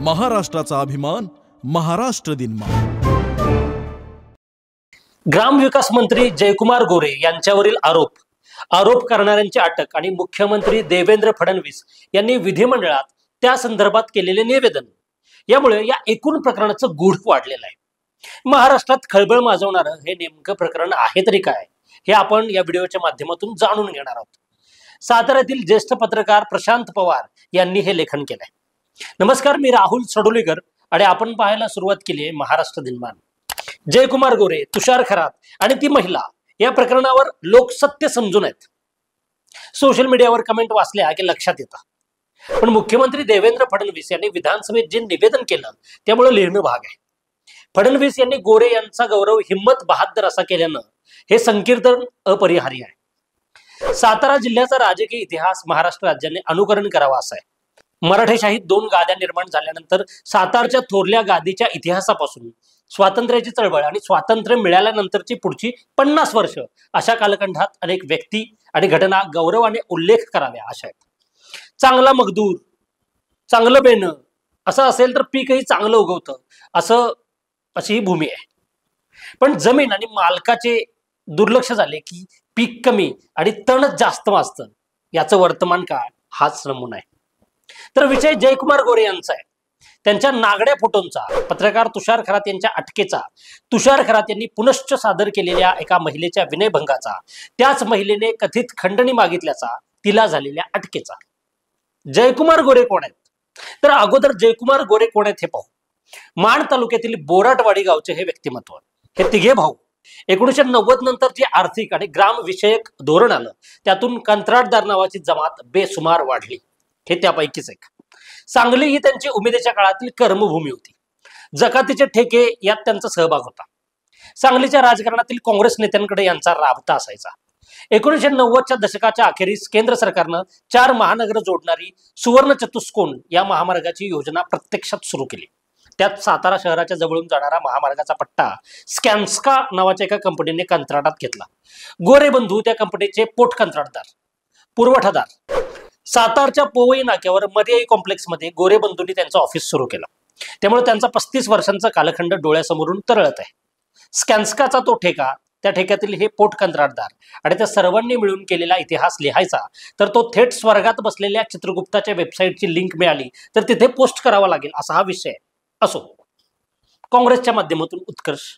महाराष्ट्राचा अभिमान महाराष्ट्र दिन. ग्रामविकास मंत्री जयकुमार गोरे यांच्यावरील आरोप करणाऱ्यांची अटक आणि मुख्यमंत्री देवेंद्र फडणवीस यांनी विधिमंडळात त्या संदर्भात केलेले निवेदन यामुळे या एकूण प्रकरणाचं गूढ वाढलेलं आहे. महाराष्ट्रात खळबळ माजवणारं हे नेमकं प्रकरण आहे तरी काय, हे आपण या व्हिडिओच्या माध्यमातून जाणून घेणार आहोत. साताऱ्यातील ज्येष्ठ पत्रकार प्रशांत पवार यांनी हे लेखन केलंय. नमस्कार, मी राहुल सडोलीकर आणि आपण पाहायला सुरुवात केली आहे महाराष्ट्र दिनमान. जयकुमार गोरे, तुषार खरात आणि ती महिला या प्रकरणावर लोक सत्य समजून आहेत. सोशल मीडियावर कमेंट वाचल्या की लक्षात येतं. पण मुख्यमंत्री देवेंद्र फडणवीस यांनी विधानसभेत जे निवेदन केलं त्यामुळे लिहिणं भाग आहे. फडणवीस यांनी गोरे यांचा गौरव हिम्मत बहाद्दर असा केल्यानं हे संकीर्तन अपरिहार्य आहे. सातारा जिल्ह्याचा राजकीय इतिहास महाराष्ट्र राज्याने अनुकरण करावा असा आहे. मराठेशाहीत 2 गाद्या निर्माण झाल्यानंतर सातारच्या थोरल्या गादीच्या इतिहासापासून स्वातंत्र्याची चळवळ आणि स्वातंत्र्य मिळाल्यानंतरची पुढची 50 वर्ष अशा कालखंडात अनेक व्यक्ती आणि घटना गौरवाने उल्लेख कराव्या अशा आहेत. चांगला मजदूर, चांगलं बेणं असं असेल तर पीकही चांगलं उगवतं अशी ही भूमी आहे. पण जमीन आणि मालकाचे दुर्लक्ष झाले की पीक कमी आणि तणच जास्त वाजतं. याचं वर्तमान काळ हाच नमुना आहे. तर विषय जयकुमार गोरे यांचा आहे. त्यांच्या नागड्या फोटोंचा, पत्रकार तुषार खरात यांच्या अटकेचा, तुषार खरात यांनी पुनश्च सादर केलेल्या एका महिलेच्या विनयभंगाचा, त्याच महिलेने कथित खंडणी मागितल्याचा, तिला झालेल्या अटकेचा. जयकुमार गोरे कोण आहेत? तर अगोदर जयकुमार गोरे कोण आहेत हे पाहू. माण तालुक्यातील बोराटवाडी गावचे हे व्यक्तिमत्व. हे तिघे भाऊ 1990 नंतर जे आर्थिक आणि ग्राम विषयक धोरण आलं त्यातून कंत्राटदार नावाची जमात बेसुमार वाढली. हे त्यापैकीच एक. सांगली ही त्यांची उमेदीच्या काळातील कर्मभूमी होती. जकातीचे ठेके यात त्यांचा सहभाग होता. सांगलीच्या राजकारणातील काँग्रेस नेत्यांकडे यांचा राबता असायचा. 1990च्या दशकाच्या अखेरीस केंद्र सरकारनं 4 महानगर जोडणारी सुवर्ण चतुष्कोन या महामार्गाची योजना प्रत्यक्षात सुरू केली. त्यात सातारा शहराच्या जवळून जाणारा महामार्गाचा पट्टा स्कॅन्स्का नावाच्या एका कंपनीने कंत्राटात घेतला. गोरे बंधू त्या कंपनीचे पोट कंत्राटदार, पुरवठादार. सातारच्या पोवई नाक्यावर मर्याई कॉम्प्लेक्समध्ये गोरे बंधूंनी त्यांचं ऑफिस सुरू केलं. त्यामुळे त्यांचा 35 वर्षांचा कालखंड डोळ्यासमोरून तरळत आहे. स्कॅन्स्काचा तो ठेका, त्या ठेक्यातील हे पोट कंत्राटदार आणि त्या सर्वांनी मिळून केलेला इतिहास लिहायचा तर तो थेट स्वर्गात बसलेल्या चित्रगुप्ताच्या वेबसाईटची लिंक मिळाली तर तिथे पोस्ट करावा लागेल असा हा विषय असो. काँग्रेसच्या माध्यमातून उत्कर्ष.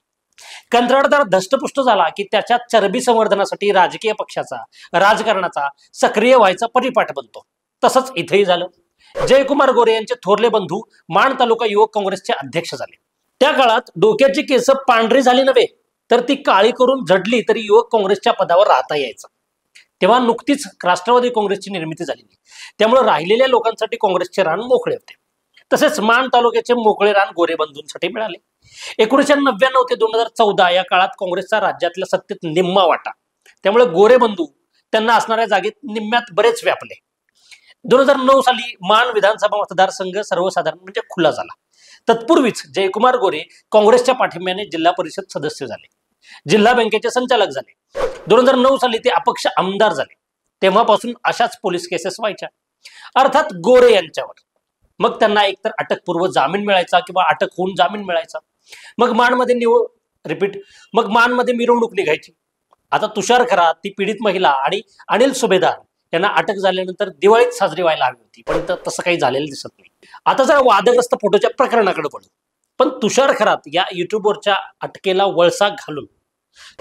कंत्राटदार धष्टपुष्ट झाला की त्याच्या चरबी संवर्धनासाठी राजकीय पक्षाचा, राजकारणाचा सक्रिय व्हायचा परिपाठ बनतो. तसंच इथेही झालं. जयकुमार गोरे यांचे थोरले बंधू माण तालुका युवक काँग्रेसचे अध्यक्ष झाले. त्या काळात डोक्याची केस पांढरी झाली नव्हे तर ती काळी करून झडली तरी युवक काँग्रेसच्या पदावर राहता यायचं. तेव्हा नुकतीच राष्ट्रवादी काँग्रेसची निर्मिती झालेली. त्यामुळे राहिलेल्या लोकांसाठी काँग्रेसचे रान मोकळे होते. तसेच माण तालुक्याचे मोकळे रान गोरे बंधूंसाठी मिळाले. 1999 ते 2014 या काळात काँग्रेसचा राज्यातल्या सत्तेत निम्मा वाटा. त्यामुळे गोरे बंधू त्यांना असणाऱ्या जागेत निम्म्यात बरेच व्यापले. 2009 साली माण विधानसभा मतदारसंघ सर्वसाधारण म्हणजे खुला झाला. तत्पूर्वीच जयकुमार गोरे काँग्रेसच्या पाठिंब्याने जिल्हा परिषद सदस्य झाले. जिल्हा बँकेचे संचालक झाले. 2009 साली ते अपक्ष आमदार झाले. तेव्हापासून अशाच पोलीस केसेस व्हायच्या. अर्थात गोरे यांच्यावर मग त्यांना एकतर अटकपूर्व जामीन मिळायचा किंवा अटक होऊन जामीन मिळायचा. मग माणमध्ये मिरवणूक निघायची. आता तुषार खरात, ती पीडित महिला आणि अनिल सुभेदार यांना अटक झाल्यानंतर दिवाळीत साजरी व्हायला हवी होती, पण तसं काही झालेलं दिसत नाही. आता जरा वादग्रस्त फोटोच्या प्रकरणाकडे पडू. पण तुषार खरात या युट्यूबवरच्या अटकेला वळसा घालून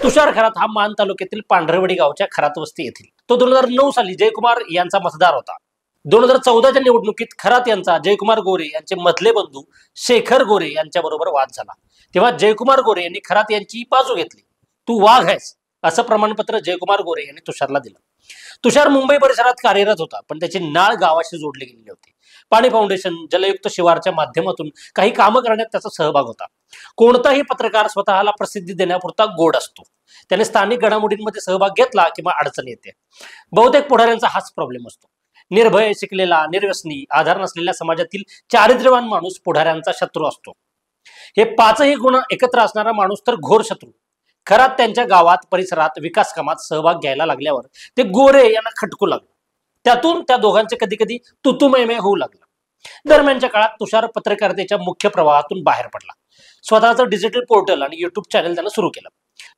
तुषार खरात हा मान तालुक्यातील पांढरवडी गावच्या खरात वस्ती येथील तो 2009 साली जयकुमार यांचा मतदार होता. 2014च्या निवडणुकीत खरात यांचा जयकुमार गोरे यांचे मधले बंधू शेखर गोरे यांच्या बरोबर वाद झाला. तेव्हा जयकुमार गोरे यांनी खरात यांची बाजू घेतली. तू वाघ आहेस असं प्रमाणपत्र जयकुमार गोरे यांनी तुषारला दिलं. तुषार मुंबई परिसरात कार्यरत होता, पण त्याची नाळ गावाशी जोडली गेलेली होती. पाणी फाउंडेशन, जलयुक्त शिवारच्या माध्यमातून काही कामं करण्यात त्याचा सहभाग होता. कोणताही पत्रकार स्वतःला प्रसिद्धी देण्यापुरता गोड असतो. त्याने स्थानिक घडामोडींमध्ये सहभाग घेतला किंवा अडचण येते. बहुतेक पुढाऱ्यांचा हाच प्रॉब्लेम असतो. निर्भय, शिकलेला, निर्व्यसनी, आधार नसलेल्या समाजातील चारित्र्यवान माणूस पुढाऱ्यांचा शत्रू असतो. हे 5ही गुण एकत्र असणारा माणूस तर घोर शत्रू. खरात त्यांच्या गावात परिसरात विकास कामात सहभाग घ्यायला लागल्यावर ते गोरे यांना खटकू लागलं. त्यातून त्या दोघांचे कधी कधी तुतुमयमय होऊ लागलं. दरम्यानच्या काळात तुषार पत्रकारितेच्या मुख्य प्रवाहातून बाहेर पडला. स्वतःचं डिजिटल पोर्टल आणि युट्यूब चॅनल त्यानं सुरू केलं.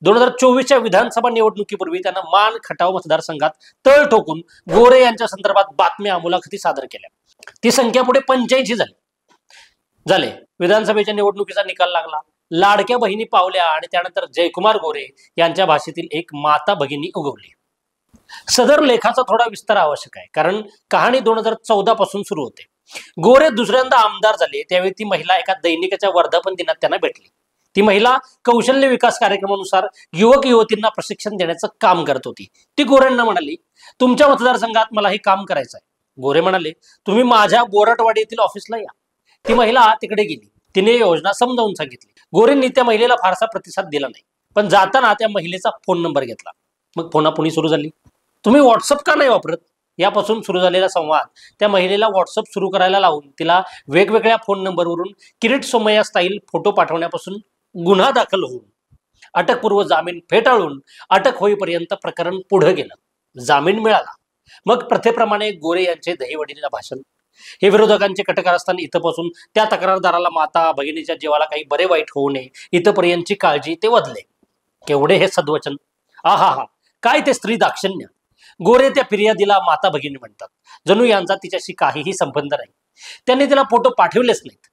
2024च्या विधानसभा निवडणुकीपूर्वी त्यानं मान खटाव मतदारसंघात तळ ठोकून गोरे यांच्या संदर्भात बातम्या मुलाखती सादर केल्या. ती संख्या पुढे 85 झाले. विधानसभेच्या निवडणुकीचा निकाल लागला. लाडक्या बहिणी पावल्या आणि त्यानंतर जयकुमार गोरे यांच्या भाषेतील एक माता भगिनी उगवली. सदर लेखाचा थोडा विस्तार आवश्यक आहे, कारण कहाणी 2014 पासून सुरू होते. गोरे दुसऱ्यांदा आमदार झाले त्यावेळी ती महिला एका दैनिकाच्या वर्धापन दिनात त्यांना भेटली. ती महिला कौशल्य विकास कार्यक्रमानुसार युवक युवतींना प्रशिक्षण देण्याचं काम करत होती. ती गोरेंना म्हणाली, तुमच्या मतदारसंघात मला हे काम करायचं आहे. गोरे म्हणाले, तुम्ही माझ्या बोराटवाडी येथील ऑफिसला या. ती महिला तिकडे गेली. तिने योजना समजावून सांगितली. गोरेंनी त्या महिलेला फारसा प्रतिसाद दिला नाही, पण जाताना त्या महिलेचा फोन नंबर घेतला. मग फोनाफोनी सुरू झाली. तुम्ही व्हॉट्सअप का नाही वापरत? यापासून सुरू झालेला संवाद त्या महिलेला व्हॉट्सअप सुरू करायला लावून तिला वेगवेगळ्या फोन नंबरवरून किरीट सोमय्या स्टाईल फोटो पाठवण्यापासून गुन्हा दाखल होऊन अटकपूर्व जामीन फेटाळून अटक होईपर्यंत प्रकरण पुढे गेलं. जामीन मिळाला. मग प्रथेप्रमाणे गोरे यांचे दहीवडीला भाषण. हे विरोधकांचे कटकारस्थान इथंपासून त्या तक्रारदाराला माता भगिनीच्या जीवाला काही बरे वाईट होऊ नये इथपर्यंतची काळजी ते वदले. केवढे हे सद्वचन! आहा, काय ते स्त्री दाक्षिण्य! गोरे त्या फिर्यादीला माता भगिनी म्हणतात. जणू यांचा तिच्याशी काहीही संबंध नाही. त्यांनी तिला फोटो पाठवलेच नाहीत.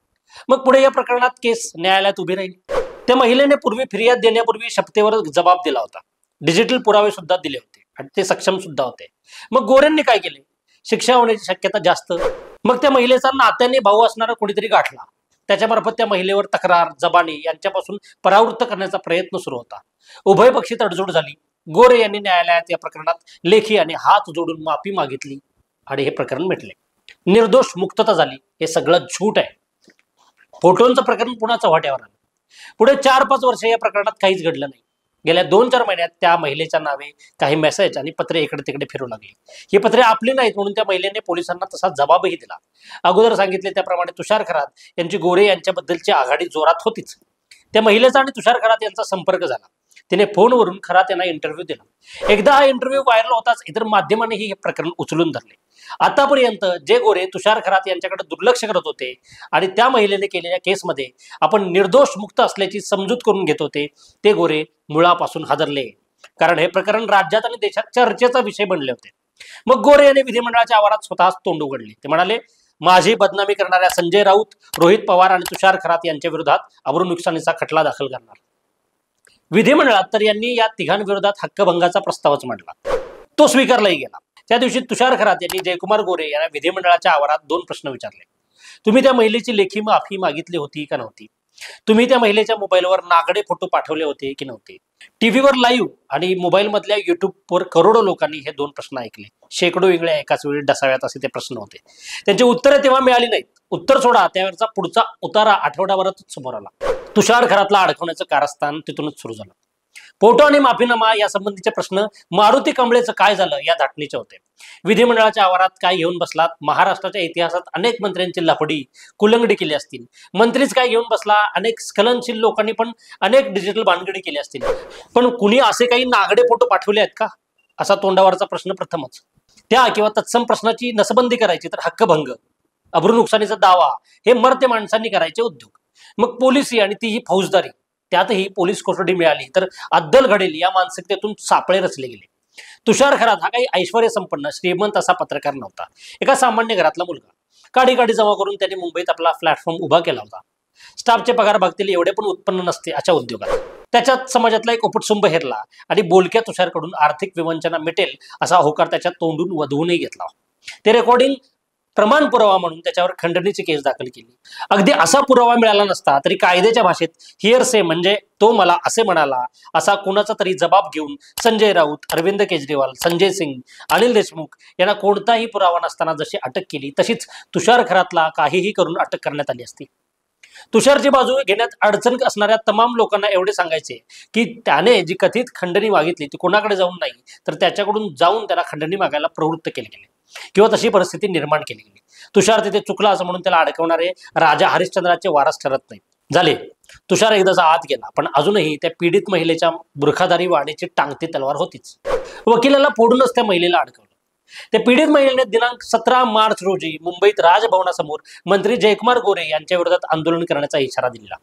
मग पुढे या प्रकरणात केस न्यायालयात उभी राहील. त्या महिलेने पूर्वी फिर्याद देण्यापूर्वी शपथेवर जबाब दिला होता. डिजिटल पुरावे सुद्धा दिले होते आणि ते सक्षम सुद्धा होते. मग गोरेंनी काय केले? शिक्षा होण्याची शक्यता जास्त. मग त्या महिलेचा नात्याने भाऊ असणारा कोणीतरी गाठला. त्याच्यामार्फत त्या महिलेवर तक्रार जबानी यांच्यापासून परावृत्त करण्याचा प्रयत्न सुरू होता. उभयपक्षी तडजोड झाली. गोरे यांनी न्यायालयात या प्रकरणात लेखी आणि हात जोडून माफी मागितली आणि हे प्रकरण मिटले. निर्दोष मुक्तता झाली. हे सगळं झूट आहे. फोटोंचं प्रकरण पुन्हा चव्हाट्यावर आलं. पुढे 4-5 वर्ष या प्रकरणात काहीच घडलं नाही. गेल्या 2-4 महिन्यात त्या महिलेच्या नावे काही मेसेज आणि पत्रे इकडे तिकडे फिरू लागली. ही पत्रे आपली नाहीत म्हणून त्या महिलेने पोलिसांना तसा जबाबही दिला. अगोदर सांगितले त्याप्रमाणे तुषार खरात यांची गोरे यांच्याबद्दलची आघाडी जोरात होतीच. त्या महिलेचा आणि तुषार खरात यांचा संपर्क झाला. तिने फोनवरून खरात यांना इंटरव्ह्यू दिला. एकदा हा इंटरव्ह्यू व्हायरल होताच इतर माध्यमांनीही हे प्रकरण उचलून धरले. आतापर्यंत जे गोरे तुषार खरात यांच्याकडे दुर्लक्ष करत होते आणि त्या महिलेने केलेल्या केसमध्ये आपण निर्दोष मुक्त असल्याची समजूत करून घेत होते, ते गोरे मुळापासून हादरले. कारण हे प्रकरण राज्यात आणि देशात चर्चेचा विषय बनले होते. मग गोरे यांनी विधिमंडळाच्या आवारात स्वतःच तोंड उघडले. ते म्हणाले, माझी बदनामी करणाऱ्या संजय राऊत, रोहित पवार आणि तुषार खरात यांच्या विरोधात अब्रू नुकसानीचा खटला दाखल करणार. विधिमंडळात तर यांनी या तिघांविरोधात हक्कभंगाचा प्रस्तावच मांडला. तो स्वीकारलाही गेला. त्या दिवशी तुषार खरात यांनी जयकुमार गोरे यांना विधिमंडळाच्या आवारात 2 प्रश्न विचारले. तुम्ही त्या महिलेची लेखी माफी मागितली होती का नव्हती? तुम्ही त्या महिलेच्या मोबाईलवर नागडे फोटो पाठवले होते की नव्हते? टीव्हीवर लाईव्ह आणि मोबाईलमधल्या युट्यूबवर करोडो लोकांनी हे 2 प्रश्न ऐकले. शेकडो इंगळ्या एकाच वेळी डसाव्यात असे ते प्रश्न होते. त्यांची उत्तरे तेव्हा मिळाली नाहीत. उत्तर सोडा, त्यावरचा पुढचा उतारा आठवड्याभरातच समोर आला. तुषार खरातला अडकवण्याचं कारस्थान तिथूनच सुरू झालं. फोटो आणि माफीनामा यासंबंधीचे प्रश्न मारुती कांबळेचं काय झालं या धाटणीचे होते. विधिमंडळाच्या आवारात काय घेऊन बसलात? महाराष्ट्राच्या इतिहासात अनेक मंत्र्यांची लफडी कुलंगडी केली असतील. मंत्रीच काय घेऊन बसला? अनेक स्खलनशील लोकांनी पण अनेक डिजिटल भानगडी केली असतील. पण कुणी असे काही नागडे फोटो पाठवले आहेत का? असा तोंडावरचा प्रश्न प्रथमच. त्या किंवा तत्सम प्रश्नाची नसबंदी करायची तर हक्कभंग, अब्रू नुकसानीचा दावा हे मर्त्य माणसांनी करायचे उद्योग. मग पोलिसी आणि तीही फौजदारी, त्यातही पोलीस कोठडी मिळाली तर अद्दल घडेल या मानसिकतेतून सापळे रचले गेले. तुषार खरात हा काही ऐश्वर्य संपन्न श्रीमंत असा पत्रकार नव्हता. एका सामान्य घरातला मुलगा. काडी जमा करून त्यांनी मुंबईत आपला प्लॅटफॉर्म उभा केला होता. स्टाफचे पगार भागतील एवढे पण उत्पन्न नसते अशा उद्योगात. त्याच्यात समाजातला एक उपटसुंब हेरला आणि बोलक्या तुषारकडून आर्थिक विवंचना मिटेल असा होकार त्याच्या तोंडून वधवूनही घेतला. ते रेकॉर्डिंग प्रमाण पुरावा म्हणून त्याच्यावर खंडणीची केस दाखल केली. अगदी असा पुरावा मिळाला नसता तरी कायद्याच्या भाषेत हिअरसे म्हणजे तो मला असे म्हणाला असा कोणाचा तरी जबाब घेऊन संजय राऊत, अरविंद केजरीवाल, संजय सिंग, अनिल देशमुख यांना कोणताही पुरावा नसताना जशी अटक केली तशीच तुषार खरातला काहीही करून अटक करण्यात आली असती. तुषारची बाजू घेण्यात अडचण असणाऱ्या तमाम लोकांना एवढे सांगायचे की त्याने जी कथित खंडणी मागितली ती कोणाकडे जाऊन नाही तर त्याच्याकडून जाऊन त्याला खंडणी मागायला प्रवृत्त केले गेले किंवा तशी परिस्थिती निर्माण केली गेली. तुषार तिथे चुकला असं म्हणून त्याला अडकवणारे राजा हरिश्चंद्राचे वारस ठरत नाही. झाले. तुषार एकदाचा आत गेला, पण अजूनही त्या पीडित महिलेच्या बुरखाधारी वाणीची टांगती तलवार होतीच. वकिलाला फोडूनच त्या महिलेला अडकवलं. त्या पीडित महिलेने दिनांक 17 मार्च रोजी मुंबईत राजभवनासमोर मंत्री जयकुमार गोरे यांच्या विरोधात आंदोलन करण्याचा इशारा दिला.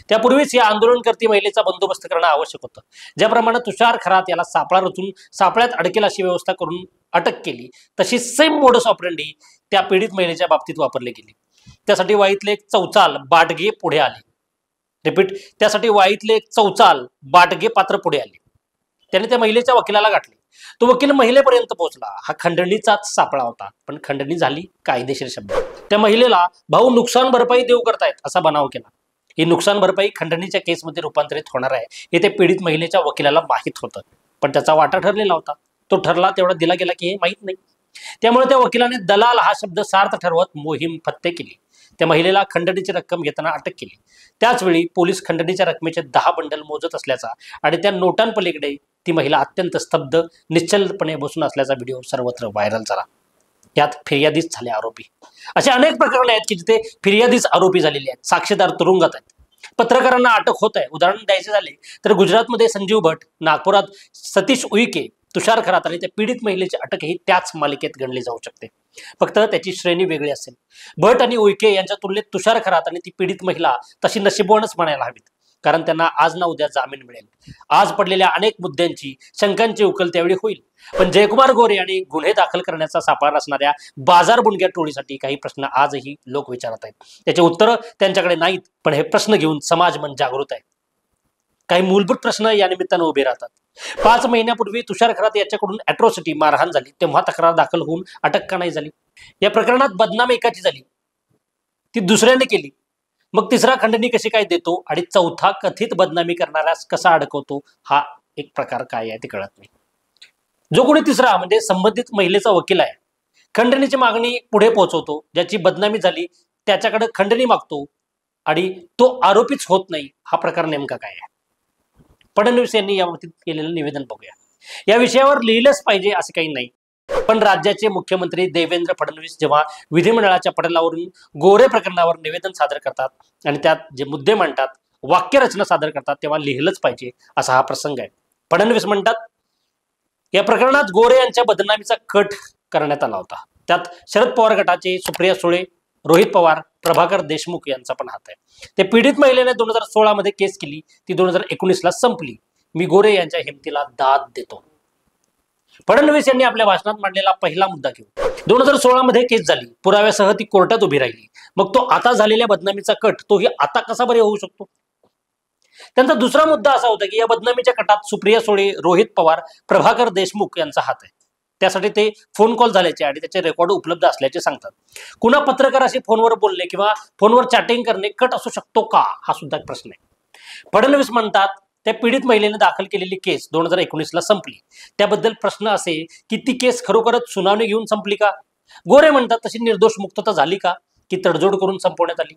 त्यापूर्वीच या आंदोलनकर्ती महिलेचा बंदोबस्त करणं आवश्यक होतं. ज्याप्रमाणे तुषार खरात याला सापळा रचून सापळ्यात अडकेल अशी व्यवस्था करून अटक केली, तशी सेम मोडस ऑपरेंडी त्या पीडित महिलेच्या बाबतीत वापरली गेली. त्यासाठी वाईतले एक चौचाल बाटगे पुढे आले. रिपीट, त्यासाठी वाईतले एक चौचाल बाटगे पात्र पुढे आले. त्याने त्या महिलेच्या वकिलाला गाठले. तो वकील महिलेपर्यंत पोहोचला. हा खंडणीचाच सापळा होता, पण खंडणी झाली कायदेशीर शब्द. त्या महिलेला भाऊ नुकसान भरपाई देऊ करतायत असा बनाव केला. ही नुकसान भरपाई खंडणीच्या केसमध्ये रूपांतरित होणार आहे हे ते पीडित महिलेच्या वकिलाला माहीत होतं, पण त्याचा वाटा ठरलेला होता. तो ठरला तेवढा दिला गेला की हे माहीत नाही. त्यामुळे त्या वकिलाने दलाल हा शब्द सार्थ ठरवत मोहीम फत्ते केली. त्या महिलेला खंडणीची रक्कम घेताना अटक केली. त्याचवेळी पोलीस खंडणीच्या रकमेचे 10 बंडल मोजत असल्याचा आणि त्या नोटांपलीकडे ती महिला अत्यंत स्तब्ध निश्चलपणे बसून असल्याचा व्हिडिओ सर्वत्र व्हायरल झाला. यात फिर्यादीच झाले आरोपी. असे अनेक प्रकरणे आहेत की जिथे फिर्यादीच आरोपी झालेले आहेत, साक्षीदार तुरुंगात आहेत, पत्रकारांना अटक होत आहे. उदाहरण द्यायचे झाले तर गुजरातमध्ये संजीव भट, नागपुरात सतीश उईके, तुषार खरात आणि त्या पीडित महिलेची अटकही त्याच मालिकेत गणली जाऊ शकते. फक्त त्याची श्रेणी वेगळी असेल. भट आणि उईके यांच्या तुलनेत तुषार खरात आणि ती पीडित महिला तशी नशीबवानच म्हणायला हवीत, कारण त्यांना आज ना उद्या जामीन मिळेल. आज पडलेल्या अनेक मुद्द्यांची, शंकांची उकल त्यावेळी होईल. पण जयकुमार गोरे आणि गुन्हे दाखल करण्याचा सापळा असणाऱ्या बाजार बुणग्या टोळीसाठी काही प्रश्न आजही लोक विचारत आहेत. त्याचे उत्तर त्यांच्याकडे नाहीत, पण हे प्रश्न घेऊन समाज मन जागृत आहे. काही मूलभूत प्रश्न या निमित्तानं उभे राहतात. 5 महिन्यापूर्वी तुषार खरात याच्याकडून अॅट्रॉसिटी मारहाण झाली, तेव्हा तक्रार दाखल होऊन अटक का नाही झाली? या प्रकरणात बदनामी एकाची झाली, ती दुसऱ्याने केली, मग तिसरा खंडणी कशी काय देतो आणि चौथा कथित बदनामी करणाऱ्यास कसा अडकवतो? हा एक प्रकार काय आहे ते कळत नाही. जो कोणी तिसरा म्हणजे संबंधित महिलेचा वकील आहे, खंडणीची मागणी पुढे पोहोचवतो, ज्याची बदनामी झाली त्याच्याकडे खंडणी मागतो आणि तो आरोपीच होत नाही, हा प्रकार नेमका काय आहे? फडणवीस यांनी याबाबतीत केलेलं निवेदन बघूया. या विषयावर लिहिलंच पाहिजे असं काही नाही, पण राज्याचे मुख्यमंत्री देवेंद्र फडणवीस जेव्हा विधिमंडळाच्या पटलावरून गोरे प्रकरणावर निवेदन सादर करतात आणि त्यात जे मुद्दे मांडतात, वाक्यरचना सादर करतात, तेव्हा लिहिलंच पाहिजे असा हा प्रसंग आहे. फडणवीस म्हणतात, या प्रकरणात गोरे यांच्या बदनामीचा कट करण्यात आला होता. त्यात शरद पवार गटाचे सुप्रिया सुळे, रोहित पवार, प्रभाकर देशमुख यांचा पण हात आहे. ते पीडित महिलेने 2016 मध्ये केस केली, ती 2019ला संपली. मी गोरे यांच्या हिमतीला दाद देतो. फडणवीस यांनी आपल्या भाषणात मांडलेला पहिला मुद्दा घेऊ. 2016 मध्ये केस झाली, पुराव्यासह ती कोर्टात उभी राहिली, मग तो आता झालेल्या बदनामीचा कट तोही आता कसा बरे होऊ शकतो? त्यांचा दुसरा मुद्दा असा होता की या बदनामीच्या कटात सुप्रिया सुळे, रोहित पवार, प्रभाकर देशमुख यांचा हात आहे. त्यासाठी ते फोन कॉल झाल्याचे आणि त्याचे रेकॉर्ड उपलब्ध असल्याचे सांगतात. कुणा पत्रकाराशी फोनवर बोलणे किंवा फोनवर चॅटिंग करणे कट असू शकतो का, हा सुद्धा एक प्रश्न आहे. फडणवीस म्हणतात, त्या पीडित महिलेने दाखल केलेली केस 2019ला संपली. त्याबद्दल प्रश्न असे की ती केस खरोखरच सुनावणी घेऊन संपली का? गोरे म्हणतात, तशी निर्दोष मुक्तता झाली का, की तडजोड करून संपवण्यात आली?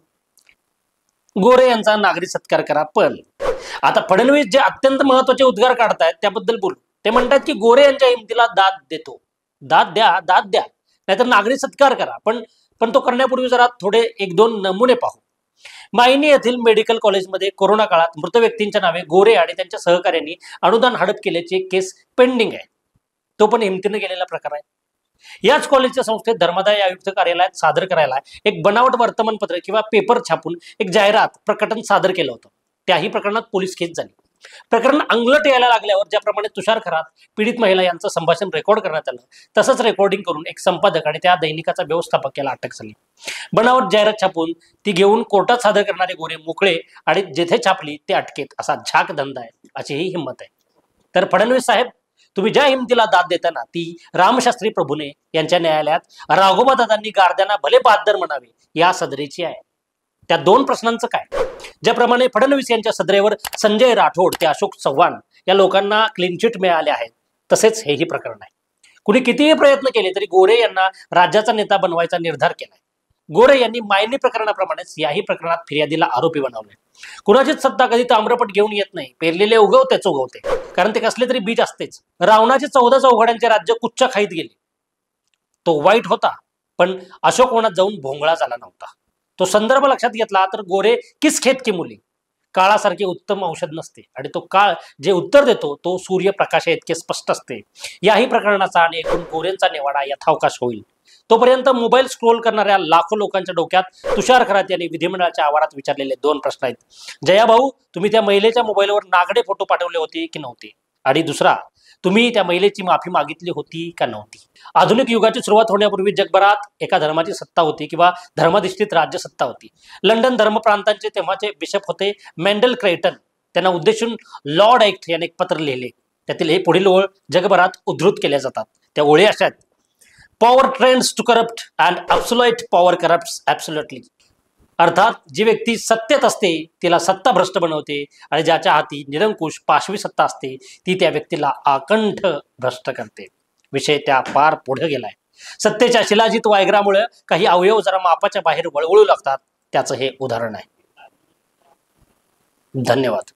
गोरे यांचा नागरिक सत्कार करा. पण आता फडणवीस जे अत्यंत महत्वाचे उद्गार काढतायत त्याबद्दल बोलू. ते म्हणतात की गोरे यांच्या हिमतीला दाद देतो. दाद द्या, दाद द्या, नाहीतर नागरिक सत्कार करा. पण तो करण्यापूर्वी जरा थोडे 1-2 नमुने पाहू. मायनी येथील मेडिकल कॉलेजमध्ये कोरोना काळात मृत व्यक्तींच्या नावे गोरे आणि त्यांच्या सहकार्यांनी अनुदान हडप केल्याची एक केस पेंडिंग आहे. तो पण हिमतीने गेलेला प्रकार आहे. याच कॉलेजच्या संस्थेत धर्मादाय आयुक्त कार्यालयात सादर करायला एक बनावट वर्तमानपत्र किंवा पेपर छापून एक जाहिरात प्रकटन सादर केलं होतं. त्याही प्रकरणात पोलीस केस झाली. प्रकरण अंगलट यायला लागल्यावर ज्याप्रमाणे तुषार खरात, पीडित महिला यांचं संभाषण रेकॉर्ड करण्यात आलं, तसंच रेकॉर्डिंग करून एक संपादक आणि त्या दैनिकाचा व्यवस्थापक याला अटक झाली. बनावट जाहिरात छापून ती घेऊन कोर्टात सादर करणारे गोरे मोकळे आणि जेथे छापली ते अटकेत असा झाक धंदा आहे, अशी ही हिंमत आहे. तर फडणवीस साहेब, तुम्ही ज्या हिमतीला दाद देताना ती रामशास्त्री प्रभूने यांच्या न्यायालयात राघोबा दादांनी गारद्यांना भले बहादर म्हणावे या सदरेची आहे. त्या 2 प्रश्नांचं काय? ज्याप्रमाणे फडणवीस यांच्या सदरेवर संजय राठोड ते अशोक चव्हाण या लोकांना क्लीन चिट मिळाले आहेत, तसेच हेही प्रकरण आहे. कुणी कितीही प्रयत्न केले तरी गोरे यांना राज्याचा नेता बनवायचा निर्धार केलाय. गोरे यांनी मायनी प्रकरणाप्रमाणेच याही प्रकरणात फिर्यादीला आरोपी बनवले. कुणाचीच सत्ता कधी ताम्रपट घेऊन येत नाही, पेरलेले उगवतेच उगवते, कारण ते कसले तरी बीज असतेच. रावणाचे 14 चौघड्यांचे राज्य कुच्च्या खाईत गेले. तो वाईट होता, पण अशोक वनात जाऊन भोंगळा झाला नव्हता. तो संदर्भ लक्षात घेतला तर गोरे किस खेत की मुली, काळासारखे उत्तम औषध नसते आणि तो काळ जे उत्तर देतो तो सूर्यप्रकाशा इतके स्पष्ट असते. याही प्रकरणाचा आणि एकूण गोरेंचा निवाडा यथावकाश होईल. तोपर्यंत मोबाईल स्क्रोल करणाऱ्या लाखो लोकांच्या डोक्यात तुषार खरात यांनी विधिमंडळाच्या आवारात विचारलेले 2 प्रश्न आहेत. जया भाऊ, तुम्ही त्या महिलेच्या मोबाईलवर नागडे फोटो पाठवले होते की नव्हते? आणि दुसरा, तुम्ही त्या महिलेची माफी मागितली होती का नव्हती? आधुनिक युगाची सुरुवात होण्यापूर्वी जगभरात एका धर्माची सत्ता होती किंवा धर्माधिष्ठित राज्य सत्ता होती. लंडन धर्मप्रांतांचे तेव्हाचे बिशप होते मेंडल क्रेटन. त्यांना उद्देशून लॉर्ड ॲक्ट याने एक पत्र लिहिले. त्यातील हे पुढील ओळ जगभरात उद्धृत केल्या जातात. त्या ओळी अशा आहेत: power trends to corrupt and absolute power corrupts absolutely. अर्थात जी व्यक्ती सत्तेत असते तिला सत्ता भ्रष्ट बनवते आणि ज्याच्या हाती निरंकुश पाशवी सत्ता असते ती त्या व्यक्तीला आकंठ भ्रष्ट करते. विषय त्या पार पुढे गेलाय. सत्तेच्या शिलाजित वायगरामुळे काही अवयव जरा मापाच्या बाहेर वळवळू लागतात. त्याचं हे उदाहरण आहे. धन्यवाद.